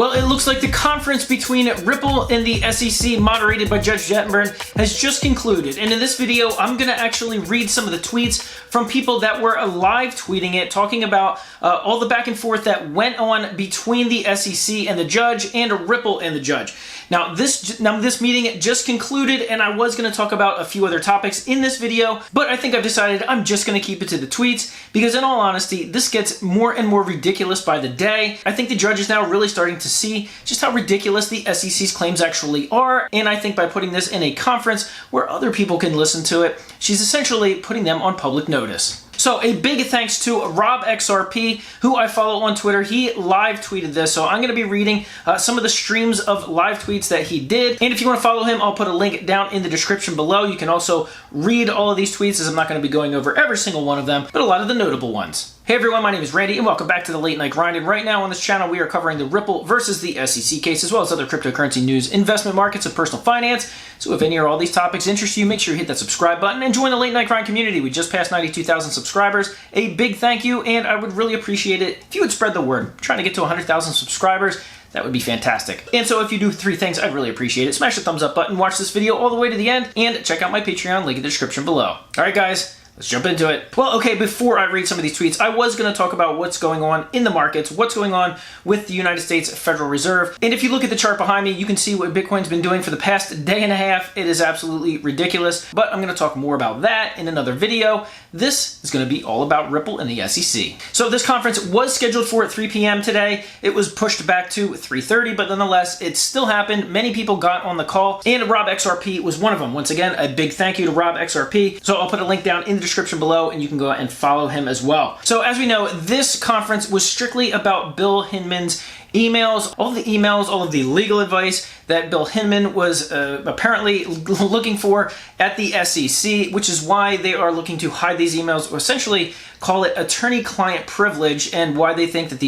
Well, it looks like the conference between Ripple and the SEC, moderated by Judge Deaton, has just concluded. And in this video, I'm going to actually read some of the tweets from people that were live tweeting it, talking about all the back and forth that went on between the SEC and the judge and Ripple and the judge. Now, this meeting just concluded, and I was going to talk about a few other topics in this video, but I think I've decided I'm just going to keep it to the tweets, because in all honesty, this gets more and more ridiculous by the day. I think the judge is now really starting to see just how ridiculous the SEC's claims actually are, and I think by putting this in a conference where other people can listen to it, she's essentially putting them on public notice. So a big thanks to Rob XRP, who I follow on Twitter. He live tweeted this, so I'm going to be reading some of the streams of live tweets that he did. And if you want to follow him, I'll put a link down in the description below. You can also read all of these tweets, as I'm not going to be going over every single one of them, but a lot of the notable ones. Hey everyone, my name is Randy, and welcome back to the Late Night Grind. And right now on this channel, we are covering the Ripple versus the SEC case, as well as other cryptocurrency news, investment markets, and personal finance. So if any or all these topics interest you, make sure you hit that subscribe button and join the Late Night Grind community. We just passed 92,000 subscribers. A big thank you, and I would really appreciate it if you would spread the word. I'm trying to get to 100,000 subscribers. That would be fantastic. And so if you do three things, I'd really appreciate it. Smash the thumbs up button, watch this video all the way to the end, and check out my Patreon, link in the description below. All right, guys. Let's jump into it. Well, okay, before I read some of these tweets, I was going to talk about what's going on in the markets, what's going on with the United States Federal Reserve. And if you look at the chart behind me, you can see what Bitcoin's been doing for the past day and a half. It is absolutely ridiculous, but I'm going to talk more about that in another video. This is going to be all about Ripple and the SEC. So this conference was scheduled for at 3 p.m. today. It was pushed back to 3:30, but nonetheless, it still happened. Many people got on the call, and Rob XRP was one of them. Once again, a big thank you to Rob XRP. So I'll put a link down in the description below, and you can go out and follow him as well. So as we know, this conference was strictly about Bill Hinman's emails, all of the legal advice that Bill Hinman was apparently looking for at the SEC, which is why they are looking to hide these emails, or essentially call it attorney-client privilege, and why they think that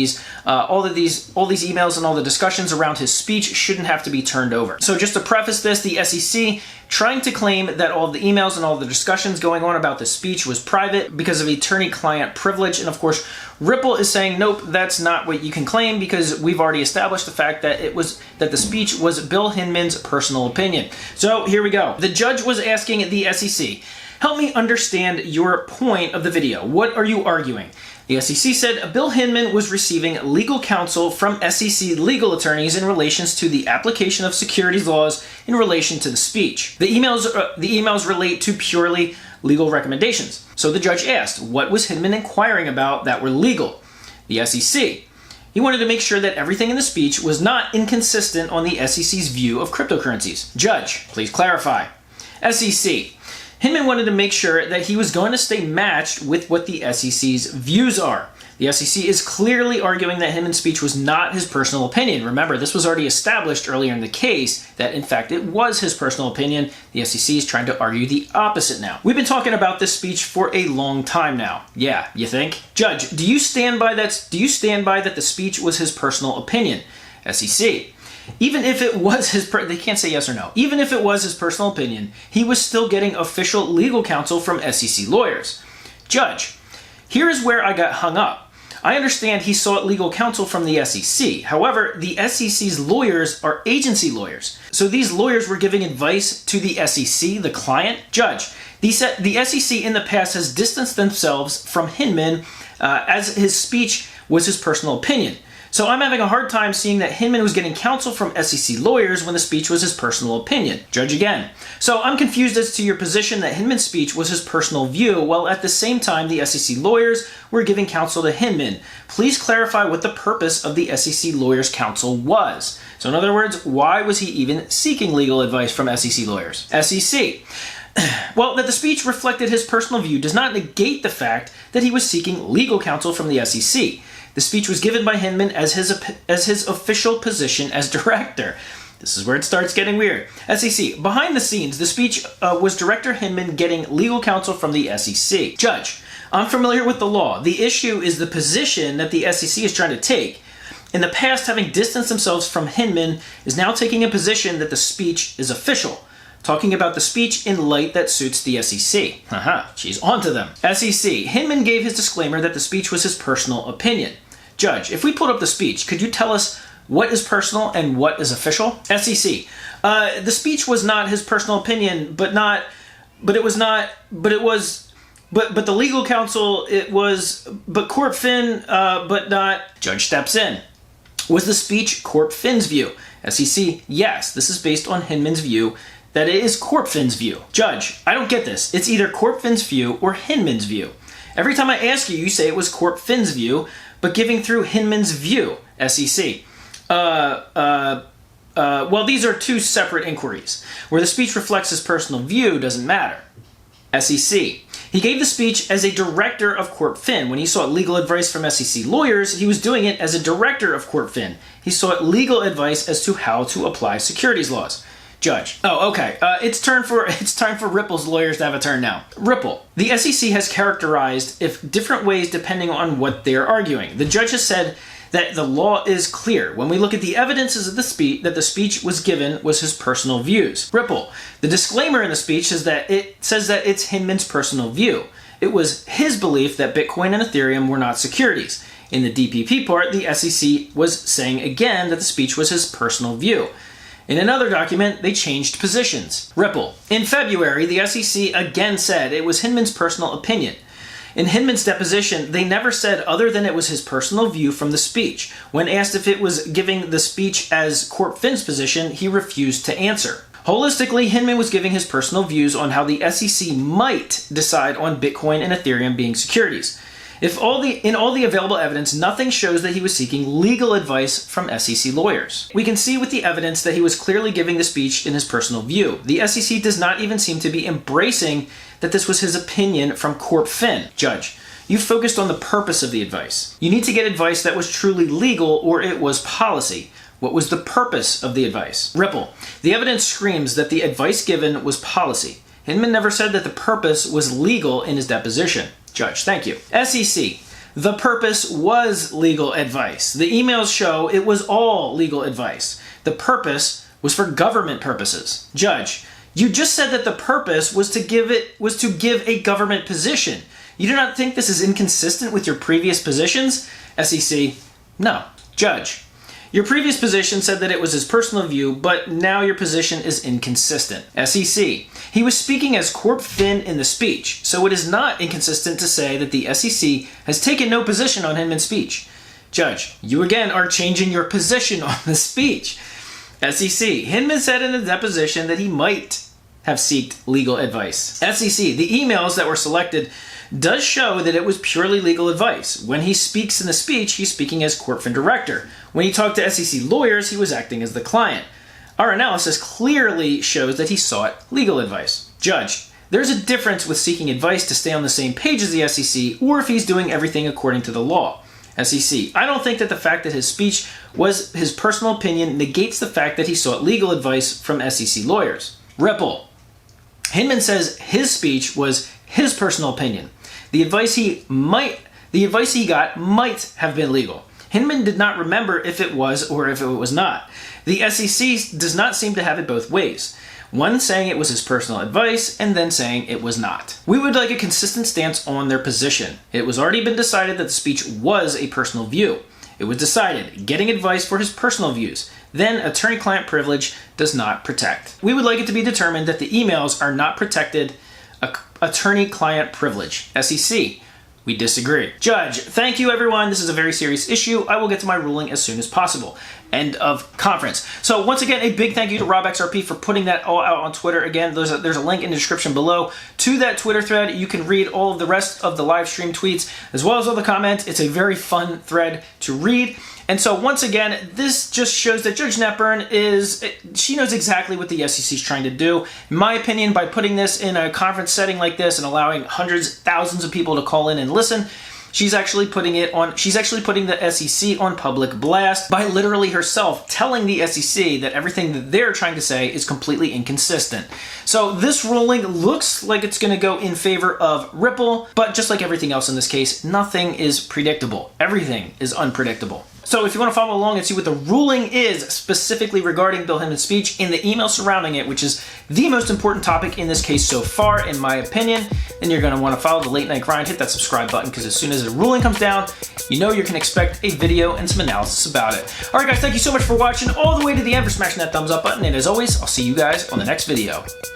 all these emails and all the discussions around his speech shouldn't have to be turned over. So just to preface this, the SEC trying to claim that all the emails and all the discussions going on about the speech was private because of attorney-client privilege, and of course Ripple is saying, nope, that's not what you can claim, because we've already established the fact that the speech was Bill Hinman's personal opinion. So here we go. The judge was asking the SEC, help me understand your point of the video. What are you arguing? The SEC said Bill Hinman was receiving legal counsel from SEC legal attorneys in relation to the application of securities laws in relation to the speech. The emails relate to purely legal recommendations. So the judge asked, what was Hinman inquiring about that were legal? The SEC. He wanted to make sure that everything in the speech was not inconsistent on the SEC's view of cryptocurrencies. Judge, please clarify. SEC. Hinman wanted to make sure that he was going to stay matched with what the SEC's views are. The SEC is clearly arguing that Hinman's speech was not his personal opinion. Remember, this was already established earlier in the case that, in fact, it was his personal opinion. The SEC is trying to argue the opposite now. We've been talking about this speech for a long time now. Yeah, you think? Judge, do you stand by that? Do you stand by that the speech was his personal opinion? SEC. Even if it was they can't say yes or no. Even if it was his personal opinion, he was still getting official legal counsel from SEC lawyers. Judge, here is where I got hung up. I understand he sought legal counsel from the SEC. However, the SEC's lawyers are agency lawyers. So these lawyers were giving advice to the SEC, the client. Judge, the SEC in the past has distanced themselves from Hinman as his speech was his personal opinion. So I'm having a hard time seeing that Hinman was getting counsel from SEC lawyers when the speech was his personal opinion. Judge again. So I'm confused as to your position that Hinman's speech was his personal view, while at the same time the SEC lawyers were giving counsel to Hinman. Please clarify what the purpose of the SEC lawyers' counsel was. So in other words, why was he even seeking legal advice from SEC lawyers? SEC. Well, that the speech reflected his personal view does not negate the fact that he was seeking legal counsel from the SEC. The speech was given by Hinman as his official position as director. This is where it starts getting weird. SEC. Behind the scenes, the speech was Director Hinman getting legal counsel from the SEC. Judge, I'm familiar with the law. The issue is the position that the SEC is trying to take. In the past, having distanced themselves from Hinman is now taking a position that the speech is official. Talking about the speech in light that suits the SEC. She's onto them. SEC. Hinman gave his disclaimer that the speech was his personal opinion. Judge, if we pulled up the speech, could you tell us What is personal and what is official? SEC. The speech was not his personal opinion, but the legal counsel, it was, but Corp Fin, but not. Judge steps in. Was the speech Corp Fin's view? SEC, yes. This is based on Hinman's view that it is Corp Fin's view. Judge, I don't get this. It's either Corp Fin's view or Hinman's view. Every time I ask you, you say it was Corp Fin's view, but giving through Hinman's view. SEC. Well, these are two separate inquiries. Where the speech reflects his personal view doesn't matter. SEC. He gave the speech as a director of Corp Fin. When he sought legal advice from SEC lawyers, he was doing it as a director of Corp Fin. He sought legal advice as to how to apply securities laws. Judge. Oh, okay. It's time for Ripple's lawyers to have a turn now. Ripple. The SEC has characterized if different ways depending on what they're arguing. The judge has said that the law is clear. When we look at the evidences of the speech, that the speech was given was his personal views. Ripple. The disclaimer in the speech says that it's Hinman's personal view. It was his belief that Bitcoin and Ethereum were not securities. In the DPP part, the SEC was saying again that the speech was his personal view. In another document, they changed positions. Ripple. In February, the SEC again said it was Hinman's personal opinion. In Hinman's deposition, they never said other than it was his personal view from the speech. When asked if it was giving the speech as Corp Fin's position, he refused to answer. Holistically, Hinman was giving his personal views on how the SEC might decide on Bitcoin and Ethereum being securities. In all the available evidence, nothing shows that he was seeking legal advice from SEC lawyers. We can see with the evidence that he was clearly giving the speech in his personal view. The SEC does not even seem to be embracing that this was his opinion from Corp Fin. Judge, you focused on the purpose of the advice. You need to get advice that was truly legal or it was policy. What was the purpose of the advice? Ripple, the evidence screams that the advice given was policy. Hinman never said that the purpose was legal in his deposition. Judge, thank you. SEC, the purpose was legal advice. The emails show it was all legal advice. The purpose was for government purposes. Judge, you just said that the purpose was to give a government position. You do not think this is inconsistent with your previous positions? SEC, no. Judge, your previous position said that it was his personal view, but now your position is inconsistent. SEC, he was speaking as Corp Fin in the speech, so it is not inconsistent to say that the SEC has taken no position on Hinman's speech. Judge, you again are changing your position on the speech. SEC, Hinman said in a deposition that he might have sought legal advice. SEC, the emails that were selected does show that it was purely legal advice. When he speaks in the speech, he's speaking as Corp Fin director. When he talked to SEC lawyers, he was acting as the client. Our analysis clearly shows that he sought legal advice. Judge, there's a difference with seeking advice to stay on the same page as the SEC or if he's doing everything according to the law. SEC, I don't think that the fact that his speech was his personal opinion negates the fact that he sought legal advice from SEC lawyers. Ripple, Hinman says his speech was his personal opinion. The advice he got might have been legal. Hinman did not remember if it was or if it was not. The SEC does not seem to have it both ways. One saying it was his personal advice and then saying it was not. We would like a consistent stance on their position. It was already been decided that the speech was a personal view. It was decided, getting advice for his personal views. Then attorney-client privilege does not protect. We would like it to be determined that the emails are not protected attorney-client privilege. SEC, we disagree. Judge, thank you everyone. This is a very serious issue. I will get to my ruling as soon as possible. End of conference. So once again, a big thank you to Rob XRP for putting that all out on Twitter. Again, there's a link in the description below to that Twitter thread. You can read all of the rest of the live stream tweets as well as all the comments. It's a very fun thread to read. And so once again, this just shows that Judge Netburn she knows exactly what the SEC is trying to do. In my opinion, by putting this in a conference setting like this and allowing hundreds, thousands of people to call in and listen, she's actually putting the SEC on public blast by literally herself telling the SEC that everything that they're trying to say is completely inconsistent. So this ruling looks like it's going to go in favor of Ripple, but just like everything else in this case, nothing is predictable. Everything is unpredictable. So if you want to follow along and see what the ruling is specifically regarding Bill Hinman's speech in the email surrounding it, which is the most important topic in this case so far, in my opinion, then you're going to want to follow the Late Night Grind, hit that subscribe button, because as soon as the ruling comes down, you know you can expect a video and some analysis about it. Alright guys, thank you so much for watching all the way to the end, for smashing that thumbs up button, and as always, I'll see you guys on the next video.